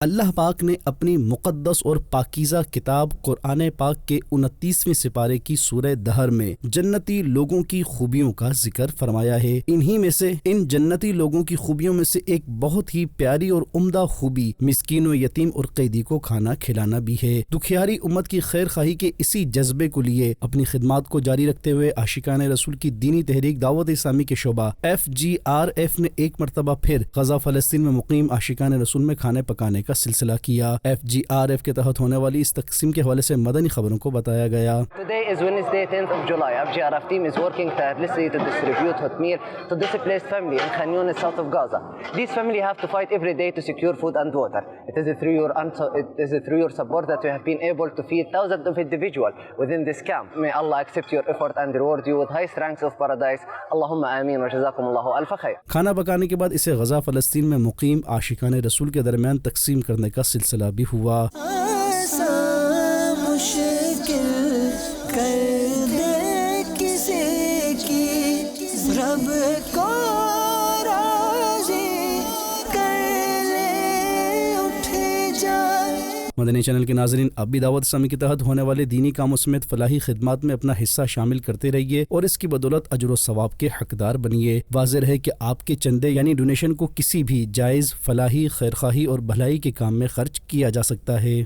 اللہ پاک نے اپنی مقدس اور پاکیزہ کتاب قرآن پاک کے 29ویں سپارے کی سورہ دہر میں جنتی لوگوں کی خوبیوں کا ذکر فرمایا ہے۔ ان جنتی لوگوں کی خوبیوں میں سے ایک بہت ہی پیاری اور عمدہ خوبی مسکین و یتیم اور قیدی کو کھانا کھلانا بھی ہے۔ دکھیاری امت کی خیر خواہی کے اسی جذبے کو لیے اپنی خدمات کو جاری رکھتے ہوئے عاشقان رسول کی دینی تحریک دعوت اسلامی کے شعبہ FGRF نے ایک مرتبہ پھر غزہ فلسطین میں مقیم عاشقان رسول میں کھانے پکانے کا سلسلہ کیا۔ FGRF کے تحت ہونے والی اس تقسیم کے حوالے سے مدنی خبروں کو بتایا گیا۔ Today is Wednesday 10th of July. FGRF team is working tirelessly to distribute hot meal to displaced family in Khan Younis, south of Gaza. These family have to fight every day to secure food and water. It is through your support that we have been able to feed thousands of individuals within this camp. May Allah accept your effort and reward you with high ranks of paradise. Allahumma ameen wa jazakum Allahu alfa khair. کھانا پکانے کے بعد اسے غزہ فلسطین میں مقیم عاشقان رسول کے درمیان تقسیم کرنے کا سلسلہ بھی ہوا۔ مدنی چینل کے ناظرین، اب بھی دعوت اسلامی کے تحت ہونے والے دینی کاموں سمیت فلاحی خدمات میں اپنا حصہ شامل کرتے رہیے اور اس کی بدولت اجر و ثواب کے حقدار بنیے۔ واضح ہے کہ آپ کے چندے یعنی ڈونیشن کو کسی بھی جائز فلاحی خیرخواہی اور بھلائی کے کام میں خرچ کیا جا سکتا ہے۔